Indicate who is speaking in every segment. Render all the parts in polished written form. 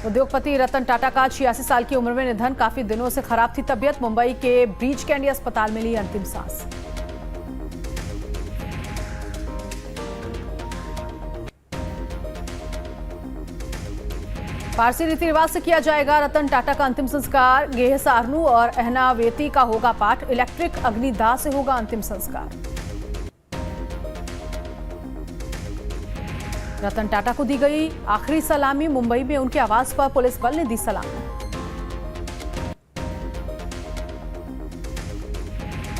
Speaker 1: उद्योगपति रतन टाटा का 86 साल की उम्र में निधन। काफी दिनों से खराब थी तबीयत। मुंबई के ब्रीच कैंडी अस्पताल में ली अंतिम सांस। पारसी रीति रिवाज से किया जाएगा रतन टाटा का अंतिम संस्कार। गेह सारनू और अहनावेती का होगा पाठ। इलेक्ट्रिक अग्निदाह से होगा अंतिम संस्कार। रतन टाटा को दी गई आखिरी सलामी। मुंबई में उनके आवास पर पुलिस बल ने दी सलामी।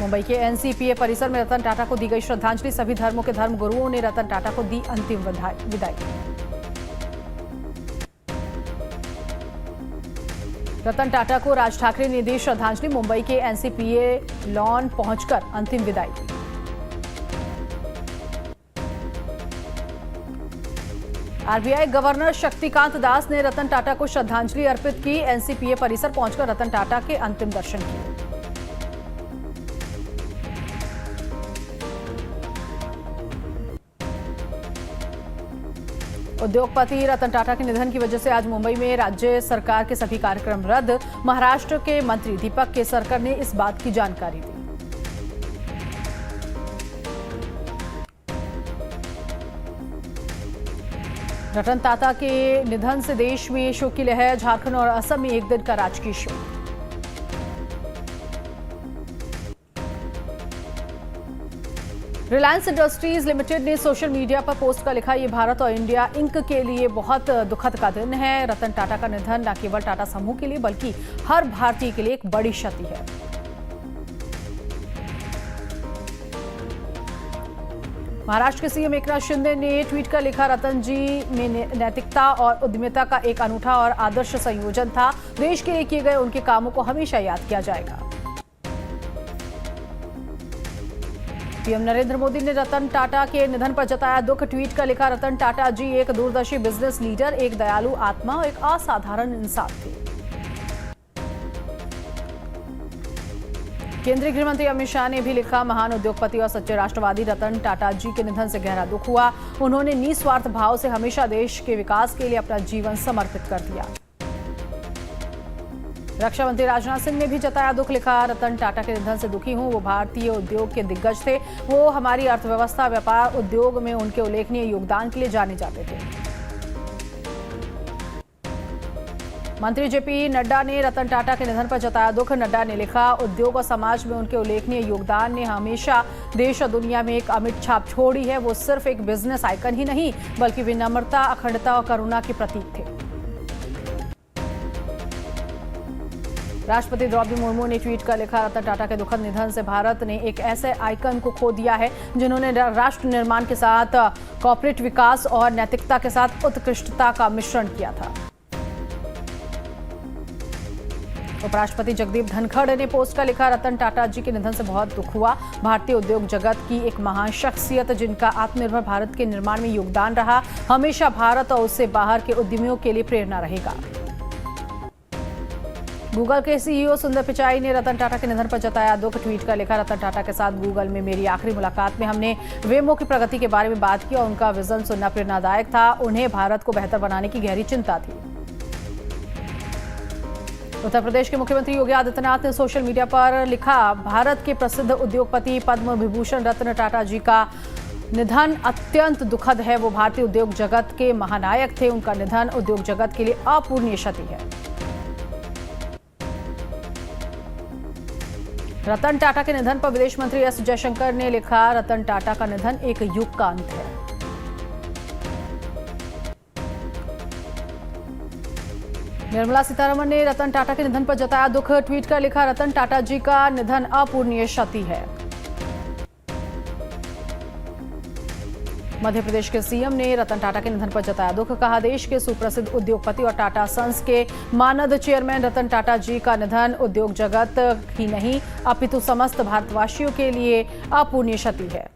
Speaker 1: मुंबई के एनसीपीए परिसर में रतन टाटा को दी गई श्रद्धांजलि। सभी धर्मों के धर्म गुरुओं ने रतन टाटा को दी अंतिम विदाई। रतन टाटा को राज ठाकरे ने दी श्रद्धांजलि। मुंबई के एनसीपीए लॉन पहुंचकर अंतिम विदाई दी। आरबीआई गवर्नर शक्तिकांत दास ने रतन टाटा को श्रद्धांजलि अर्पित की। एनसीपीए परिसर पहुंचकर रतन टाटा के अंतिम दर्शन किए। उद्योगपति रतन टाटा के निधन की वजह से आज मुंबई में राज्य सरकार के सभी कार्यक्रम रद्द। महाराष्ट्र के मंत्री दीपक केसरकर ने इस बात की जानकारी दी। रतन टाटा के निधन से देश में शोक की लहर। झारखंड और असम में एक दिन का राजकीय शोक। रिलायंस इंडस्ट्रीज लिमिटेड ने सोशल मीडिया पर पोस्ट कर लिखा, ये भारत और इंडिया इंक के लिए बहुत दुखद का दिन है। रतन टाटा का निधन न केवल टाटा समूह के लिए बल्कि हर भारतीय के लिए एक बड़ी क्षति है। महाराष्ट्र के सीएम एकनाथ शिंदे ने ट्वीट कर लिखा, रतन जी में नैतिकता और उद्यमिता का एक अनूठा और आदर्श संयोजन था। देश के लिए किए गए उनके कामों को हमेशा याद किया जाएगा। पीएम नरेंद्र मोदी ने रतन टाटा के निधन पर जताया दुख। ट्वीट कर लिखा, रतन टाटा जी एक दूरदर्शी बिजनेस लीडर, एक दयालु आत्मा और एक असाधारण इंसान थे। केंद्रीय गृह मंत्री अमित शाह ने भी लिखा, महान उद्योगपति और सच्चे राष्ट्रवादी रतन टाटा जी के निधन से गहरा दुख हुआ। उन्होंने निस्वार्थ भाव से हमेशा देश के विकास के लिए अपना जीवन समर्पित कर दिया। रक्षा मंत्री राजनाथ सिंह ने भी जताया दुख। लिखा, रतन टाटा के निधन से दुखी हूं। वो भारतीय उद्योग के दिग्गज थे। वो हमारी अर्थव्यवस्था, व्यापार, उद्योग में उनके उल्लेखनीय योगदान के लिए जाने जाते थे। मंत्री जेपी नड्डा ने रतन टाटा के निधन पर जताया दुख। नड्डा ने लिखा, उद्योग और समाज में उनके उल्लेखनीय योगदान ने हमेशा देश और दुनिया में एक अमिट छाप छोड़ी है। वो सिर्फ एक बिजनेस आइकन ही नहीं बल्कि विनम्रता, अखंडता और करुणा के प्रतीक थे। राष्ट्रपति द्रौपदी मुर्मू ने ट्वीट कर लिखा, रतन टाटा के दुखद निधन से भारत ने एक ऐसे आइकन को खो दिया है जिन्होंने राष्ट्र निर्माण के साथ कॉर्पोरेट विकास और नैतिकता के साथ उत्कृष्टता का मिश्रण किया था। उपराष्ट्रपति जगदीप धनखड़ ने पोस्ट कर लिखा, रतन टाटा जी के निधन से बहुत दुख हुआ। भारतीय उद्योग जगत की एक महान शख्सियत जिनका आत्मनिर्भर भारत के निर्माण में योगदान रहा, हमेशा भारत और उससे बाहर के उद्यमियों के लिए प्रेरणा रहेगा। गूगल के सीईओ सुंदर पिचाई ने रतन टाटा के निधन पर जताया दुख। ट्वीट कर लिखा, रतन टाटा के साथ गूगल में मेरी आखिरी मुलाकात में हमने वेमो की प्रगति के बारे में बात की और उनका विजन सुनना प्रेरणादायक था। उन्हें भारत को बेहतर बनाने की गहरी चिंता थी। उत्तर प्रदेश के मुख्यमंत्री योगी आदित्यनाथ ने सोशल मीडिया पर लिखा, भारत के प्रसिद्ध उद्योगपति पद्म विभूषण रतन टाटा जी का निधन अत्यंत दुखद है। वो भारतीय उद्योग जगत के महानायक थे। उनका निधन उद्योग जगत के लिए अपूरणीय क्षति है। रतन टाटा के निधन पर विदेश मंत्री एस जयशंकर ने लिखा, रतन टाटा का निधन एक युग का अंत है। निर्मला सीतारमण ने रतन टाटा के निधन पर जताया दुख। ट्वीट कर लिखा, रतन टाटा जी का निधन अपूरणीय क्षति है। मध्य प्रदेश के सीएम ने रतन टाटा के निधन पर जताया दुख। कहा, देश के सुप्रसिद्ध उद्योगपति और टाटा सन्स के मानद चेयरमैन रतन टाटा जी का निधन उद्योग जगत ही नहीं अपितु समस्त भारतवासियों के लिए अपूरणीय क्षति है।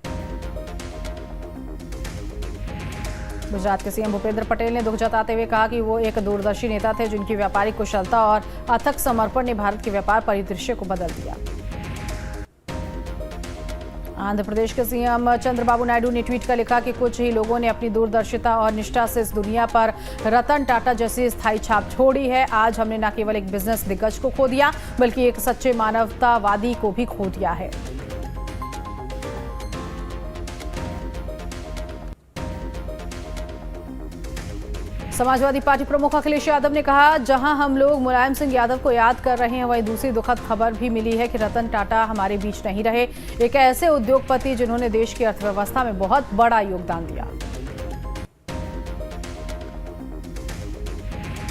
Speaker 1: गुजरात के सीएम भूपेंद्र पटेल ने दुख जताते हुए कहा कि वो एक दूरदर्शी नेता थे जिनकी व्यापारिक कुशलता और अथक समर्पण ने भारत के व्यापार परिदृश्य को बदल दिया। आंध्र प्रदेश के सीएम चंद्रबाबू नायडू ने ट्वीट कर लिखा कि कुछ ही लोगों ने अपनी दूरदर्शिता और निष्ठा से इस दुनिया पर रतन टाटा जैसी स्थायी छाप छोड़ी है। आज हमने न केवल एक बिजनेस दिग्गज को खो दिया बल्कि एक सच्चे मानवतावादी को भी खो दिया है। समाजवादी पार्टी प्रमुख अखिलेश यादव ने कहा, जहां हम लोग मुलायम सिंह यादव को याद कर रहे हैं वहीं दूसरी दुखद खबर भी मिली है कि रतन टाटा हमारे बीच नहीं रहे। एक ऐसे उद्योगपति जिन्होंने देश की अर्थव्यवस्था में बहुत बड़ा योगदान दिया।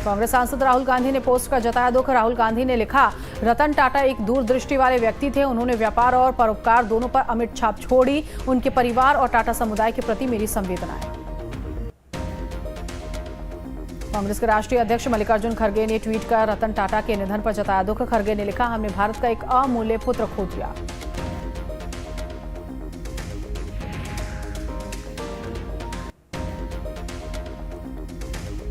Speaker 1: कांग्रेस सांसद राहुल गांधी ने पोस्ट कर जताया दुख। राहुल गांधी ने लिखा, रतन टाटा एक दूरदृष्टि वाले व्यक्ति थे। उन्होंने व्यापार और परोपकार दोनों पर अमिट छाप छोड़ी। उनके परिवार और टाटा समुदाय के प्रति मेरी संवेदनाएं। कांग्रेस के राष्ट्रीय अध्यक्ष मल्लिकार्जुन खड़गे ने ट्वीट कर रतन टाटा के निधन पर जताया दुख। खड़गे ने लिखा, हमने भारत का एक अमूल्य पुत्र खो दिया।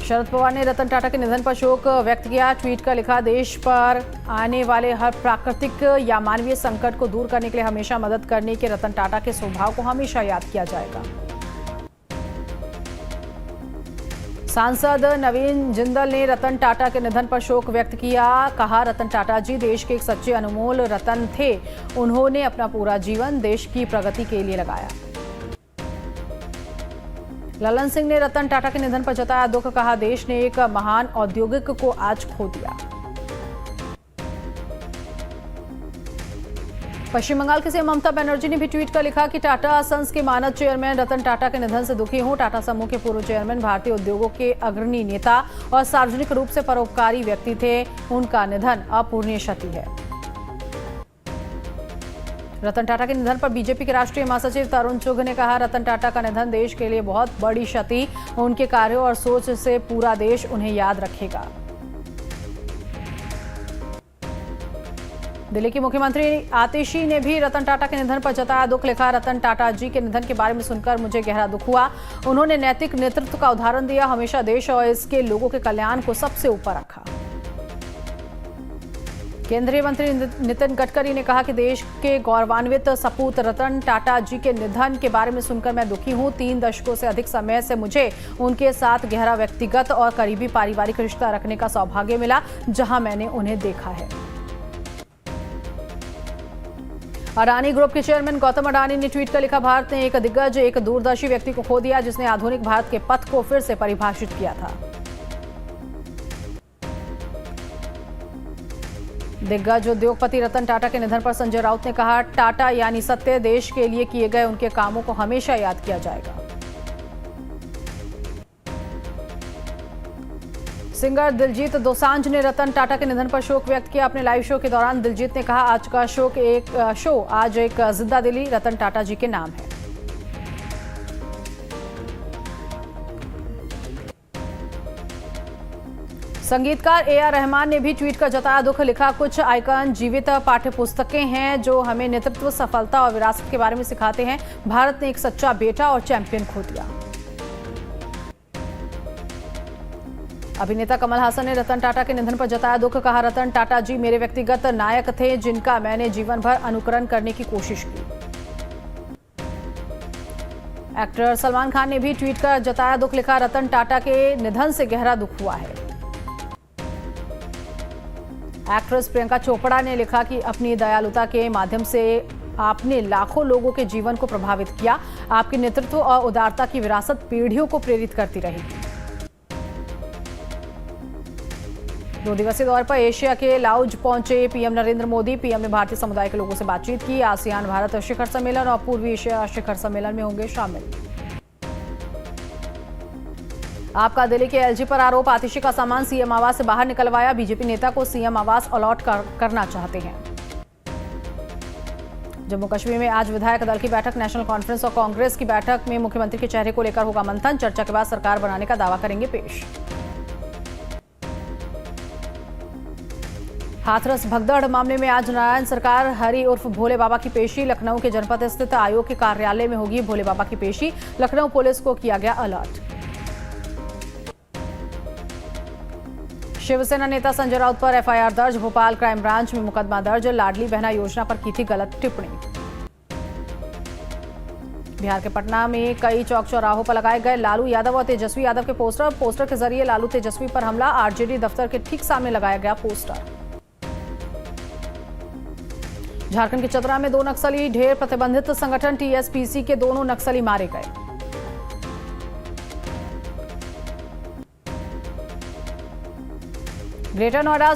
Speaker 1: शरद पवार ने रतन टाटा के निधन पर शोक व्यक्त किया। ट्वीट कर लिखा, देश पर आने वाले हर प्राकृतिक या मानवीय संकट को दूर करने के लिए हमेशा मदद करने के रतन टाटा के स्वभाव को हमेशा याद किया जाएगा। सांसद नवीन जिंदल ने रतन टाटा के निधन पर शोक व्यक्त किया। कहा, रतन टाटा जी देश के एक सच्चे अनमोल रतन थे। उन्होंने अपना पूरा जीवन देश की प्रगति के लिए लगाया। ललन सिंह ने रतन टाटा के निधन पर जताया दुख। कहा, देश ने एक महान औद्योगिक को आज खो दिया। पश्चिम बंगाल के सीएम ममता बनर्जी ने भी ट्वीट कर लिखा कि टाटा सन्स के मानद चेयरमैन रतन टाटा के निधन से दुखी हूं। टाटा समूह के पूर्व चेयरमैन भारतीय उद्योगों के अग्रणी नेता और सार्वजनिक रूप से परोपकारी व्यक्ति थे। उनका निधन अपूरणीय क्षति है। रतन टाटा के निधन पर बीजेपी के राष्ट्रीय महासचिव तरुण चुघ ने कहा, रतन टाटा का निधन देश के लिए बहुत बड़ी क्षति। उनके कार्यों और सोच से पूरा देश उन्हें याद रखेगा। दिल्ली की मुख्यमंत्री आतिशी ने भी रतन टाटा के निधन पर जताया दुख। लिखा, रतन टाटा जी के निधन के बारे में सुनकर मुझे गहरा दुख हुआ। उन्होंने नैतिक नेतृत्व का उदाहरण दिया, हमेशा देश और इसके लोगों के कल्याण को सबसे ऊपर रखा। केंद्रीय मंत्री नितिन गडकरी ने कहा कि देश के गौरवान्वित सपूत रतन टाटा जी के निधन के बारे में सुनकर मैं दुखी हूं। 3 दशकों से अधिक समय से मुझे उनके साथ गहरा व्यक्तिगत और करीबी पारिवारिक रिश्ता रखने का सौभाग्य मिला, जहां मैंने उन्हें देखा है। अडानी ग्रुप के चेयरमैन गौतम अडानी ने ट्वीट कर लिखा, भारत ने एक दिग्गज, एक दूरदर्शी व्यक्ति को खो दिया जिसने आधुनिक भारत के पथ को फिर से परिभाषित किया था। दिग्गज उद्योगपति रतन टाटा के निधन पर संजय राउत ने कहा, टाटा यानी सत्य, देश के लिए किए गए उनके कामों को हमेशा याद किया जाएगा। सिंगर दिलजीत दोसांझ ने रतन टाटा के निधन पर शोक व्यक्त किया। अपने लाइव शो के दौरान दिलजीत ने कहा, आज का शो आज एक जिंदा दिली रतन टाटा जी के नाम है। संगीतकार ए आर रहमान ने भी ट्वीट कर जताया दुख। लिखा, कुछ आइकन जीवित पाठ्य पुस्तकें हैं जो हमें नेतृत्व, सफलता और विरासत के बारे में सिखाते हैं। भारत ने एक सच्चा बेटा और चैंपियन खो दिया। अभिनेता कमल हासन ने रतन टाटा के निधन पर जताया दुख। कहा, रतन टाटा जी मेरे व्यक्तिगत नायक थे जिनका मैंने जीवन भर अनुकरण करने की कोशिश की। एक्टर सलमान खान ने भी ट्वीट कर जताया दुख। लिखा, रतन टाटा के निधन से गहरा दुख हुआ है। एक्ट्रेस प्रियंका चोपड़ा ने लिखा कि अपनी दयालुता के माध्यम से आपने लाखों लोगों के जीवन को प्रभावित किया। आपके नेतृत्व और उदारता की विरासत पीढ़ियों को प्रेरित करती रहेगी। 2 दिवसीय दौरे पर एशिया के लाओस पहुंचे पीएम नरेंद्र मोदी। पीएम ने भारतीय समुदाय के लोगों से बातचीत की। आसियान भारत शिखर सम्मेलन और पूर्वी एशिया शिखर सम्मेलन में होंगे शामिल। आपका दिल्ली के एलजी पर आरोप, आतिशी का सामान सीएम आवास से बाहर निकलवाया। बीजेपी नेता को सीएम आवास अलॉट करना चाहते हैं। जम्मू कश्मीर में आज विधायक दल की बैठक। नेशनल कॉन्फ्रेंस और कांग्रेस की बैठक में मुख्यमंत्री के चेहरे को लेकर होगा मंथन। चर्चा के बाद सरकार बनाने का दावा करेंगे पेश। हाथरस भगदड़ मामले में आज नारायण सरकार हरि उर्फ भोले बाबा की पेशी। लखनऊ के जनपद स्थित आयोग के कार्यालय में होगी भोले बाबा की पेशी। लखनऊ पुलिस को किया गया अलर्ट। शिवसेना नेता संजय राउत पर एफआईआर दर्ज। भोपाल क्राइम ब्रांच में मुकदमा दर्ज। लाडली बहना योजना पर की थी गलत टिप्पणी। बिहार के पटना में कई चौक चौराहों पर लगाए गए लालू यादव और तेजस्वी यादव के पोस्टर के जरिए लालू तेजस्वी पर हमला। आरजेडी दफ्तर के ठीक सामने लगाया गया पोस्टर। झारखंड के चतरा में 2 नक्सली ढेर प्रतिबंधित संगठन टीएसपीसी के दोनों नक्सली मारे गए। ग्रेटर नोएडा